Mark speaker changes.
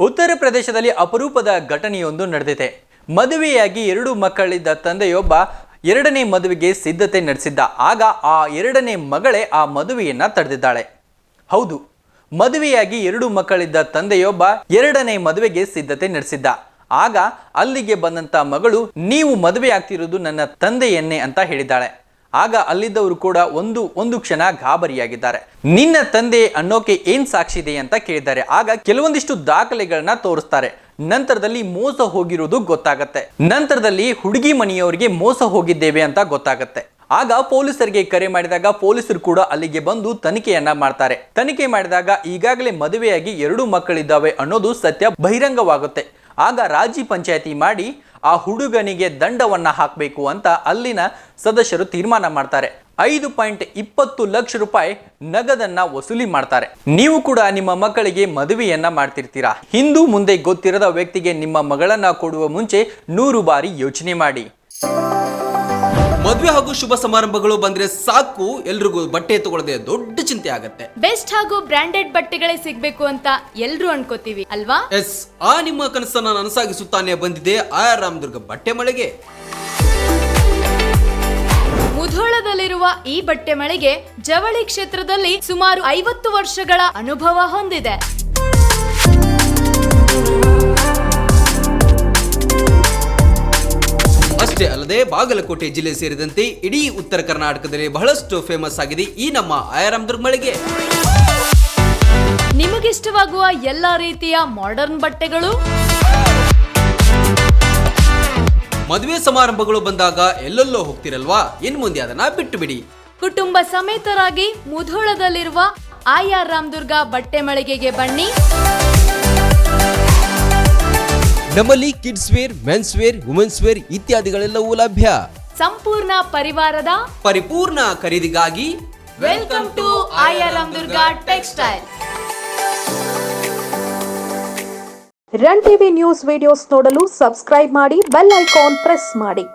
Speaker 1: ಉತ್ತರ ಪ್ರದೇಶದಲ್ಲಿ ಅಪರೂಪದ ಘಟನೆಯೊಂದು ನಡೆದಿದೆ. ಮದುವೆಯಾಗಿ 2 ಮಕ್ಕಳಿದ್ದ ತಂದೆಯೊಬ್ಬ ಎರಡನೇ ಮದುವೆಗೆ ಸಿದ್ಧತೆ ನಡೆಸಿದ್ದ. ಆಗ ಆ ಎರಡನೇ ಮಗಳೇ ಆ ಮದುವೆಯನ್ನ ತಡೆದಿದ್ದಾಳೆ. ಹೌದು, ಮದುವೆಯಾಗಿ 2 ಮಕ್ಕಳಿದ್ದ ತಂದೆಯೊಬ್ಬ ಎರಡನೇ ಮದುವೆಗೆ ಸಿದ್ಧತೆ ನಡೆಸಿದ್ದ. ಆಗ ಅಲ್ಲಿಗೆ ಬಂದಂತ ಮಗಳು, ನೀವು ಮದುವೆ ಆಗ್ತಿರೋದು ನನ್ನ ತಂದೆಯನ್ನೇ ಅಂತ ಹೇಳಿದ್ದಾಳೆ. ಆಗ ಅಲ್ಲಿದ್ದವರು ಕೂಡ ಒಂದು ಕ್ಷಣ ಗಾಬರಿಯಾಗಿದ್ದಾರೆ. ನಿನ್ನ ತಂದೆ ಅನ್ನೋಕೆ ಏನ್ ಸಾಕ್ಷಿ ಇದೆ ಅಂತ ಕೇಳಿದ್ದಾರೆ. ಆಗ ಕೆಲವೊಂದಿಷ್ಟು ದಾಖಲೆಗಳನ್ನ ತೋರಿಸ್ತಾರೆ. ನಂತರದಲ್ಲಿ ಮೋಸ ಹೋಗಿರೋದು ಗೊತ್ತಾಗತ್ತೆ. ನಂತರದಲ್ಲಿ ಹುಡುಗಿ ಮನೆಯವರಿಗೆ ಮೋಸ ಹೋಗಿದ್ದೇವೆ ಅಂತ ಗೊತ್ತಾಗತ್ತೆ. ಆಗ ಪೊಲೀಸರಿಗೆ ಕರೆ ಮಾಡಿದಾಗ ಪೊಲೀಸರು ಕೂಡ ಅಲ್ಲಿಗೆ ಬಂದು ತನಿಖೆಯನ್ನ ಮಾಡ್ತಾರೆ. ತನಿಖೆ ಮಾಡಿದಾಗ ಈಗಾಗಲೇ ಮದುವೆಯಾಗಿ 2 ಮಕ್ಕಳಿದ್ದಾವೆ ಅನ್ನೋದು ಸತ್ಯ ಬಹಿರಂಗವಾಗುತ್ತೆ. ಆಗ ರಾಜಿ ಪಂಚಾಯತಿ ಮಾಡಿ ಆ ಹುಡುಗನಿಗೆ ದಂಡವನ್ನ ಹಾಕಬೇಕು ಅಂತ ಅಲ್ಲಿನ ಸದಸ್ಯರು ತೀರ್ಮಾನ ಮಾಡ್ತಾರೆ. 5.20 ಲಕ್ಷ ರೂಪಾಯಿ ನಗದನ್ನ ವಸೂಲಿ ಮಾಡ್ತಾರೆ. ನೀವು ಕೂಡ ನಿಮ್ಮ ಮಕ್ಕಳಿಗೆ ಮದುವೆಯನ್ನ ಮಾಡ್ತಿರ್ತೀರಾ. ಹಿಂದೂ ಮುಂದೆ ಗೊತ್ತಿರದ ವ್ಯಕ್ತಿಗೆ ನಿಮ್ಮ ಮಗಳನ್ನ ಕೊಡುವ ಮುಂಚೆ 100 ಬಾರಿ ಯೋಚನೆ ಮಾಡಿ.
Speaker 2: ಮದುವೆ ಹಾಗೂ ಶುಭ ಸಮಾರಂಭಗಳು ಬಂದ್ರೆ ಸಾಕು, ಎಲ್ರಿಗೂ ಬಟ್ಟೆ ತಗೊಳ್ಳದೆ ದೊಡ್ಡ ಚಿಂತೆ ಆಗತ್ತೆ.
Speaker 3: ಬೆಸ್ಟ್ ಹಾಗೂ ಬ್ರಾಂಡೆಡ್ ಬಟ್ಟೆಗಳೇ ಸಿಗ್ಬೇಕು ಅಂತ ಎಲ್ರು ಅನ್ಕೋತೀವಿ ಅಲ್ವಾ?
Speaker 2: ಎಸ್, ಆ ನಿಮ್ಮ ಕನಸನ್ನ ನನಸಾಗಿಸುತ್ತಾನೆ ಬಂದಿದೆ ಆರ್ ರಾಮದುರ್ಗ ಬಟ್ಟೆ ಮಳೆಗೆ.
Speaker 3: ಮುಧೋಳದಲ್ಲಿರುವ ಈ ಬಟ್ಟೆ ಮಳಿಗೆ ಜವಳಿ ಕ್ಷೇತ್ರದಲ್ಲಿ ಸುಮಾರು 50 ವರ್ಷಗಳ ಅನುಭವ ಹೊಂದಿದೆ.
Speaker 2: ಅಷ್ಟೇ ಅಲ್ಲದೆ ಬಾಗಲಕೋಟೆ ಜಿಲ್ಲೆ ಸೇರಿದಂತೆ ಇಡೀ ಉತ್ತರ ಕರ್ನಾಟಕದಲ್ಲಿ ಬಹಳಷ್ಟು ಫೇಮಸ್ ಆಗಿದೆ ಈ ನಮ್ಮ ಆರ್ ರಾಮದುರ್ಗ ಮಳಿಗೆ.
Speaker 3: ನಿಮಗಿಷ್ಟವಾಗುವ ಎಲ್ಲಾ ರೀತಿಯ ಮಾಡರ್ನ್ ಬಟ್ಟೆಗಳು,
Speaker 2: ಮದುವೆ ಸಮಾರಂಭಗಳು ಬಂದಾಗ ಎಲ್ಲೆಲ್ಲೋ ಹೋಗ್ತಿರಲ್ವಾ, ಇನ್ ಮುಂದೆ ಅದನ್ನ ಬಿಟ್ಟು ಬಿಡಿ.
Speaker 3: ಕುಟುಂಬ ಸಮೇತರಾಗಿ ಮುಧೋಳದಲ್ಲಿರುವ ಆರ್ ರಾಮದುರ್ಗ ಬಟ್ಟೆ ಮಳಿಗೆಗೆ ಬನ್ನಿ.
Speaker 2: ನಮ್ಮಲ್ಲಿ kids wear, men's wear, women's wear ಇತ್ಯಾದಿಗಳೆಲ್ಲವೂ ಲಭ್ಯ.
Speaker 3: ಸಂಪೂರ್ಣ ಪರಿವಾರದ
Speaker 2: ಪರಿಪೂರ್ಣ ಖರೀದಿಗಾಗಿ
Speaker 3: welcome to R Ramadurga textile.
Speaker 4: Run TV news videos ನೋಡಲು ಸಬ್ಸ್ಕ್ರೈಬ್ ಮಾಡಿ, ಬೆಲ್ ಐಕಾನ್ ಪ್ರೆಸ್ ಮಾಡಿ.